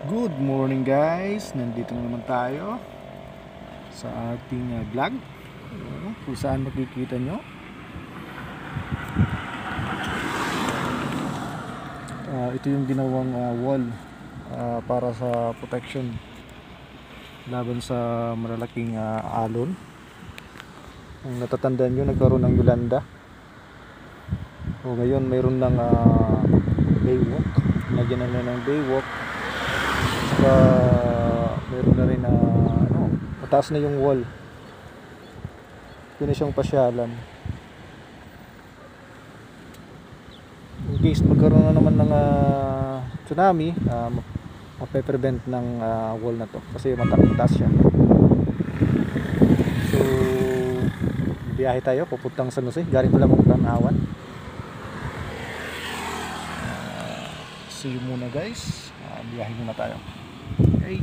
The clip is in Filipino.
Good morning guys, nandito na naman tayo sa ating vlog. Kung saan makikita nyo ito yung ginawang wall para sa protection laban sa malalaking alon. Kung natatandaan nyo, nagkaroon ng Yolanda. Ngayon mayroon ng baywalk, nagyan na ng baywalk. Saka meron na rin na mataas na yung wall. Yun na siyang pasyalan. In case magkaroon na naman ng tsunami, mape-prevent ng wall na to kasi mataas siya. So biyahe tayo pupuntang San Jose, galing pala pupuntang Awan. See you muna guys, biyahe muna tayo. Okay.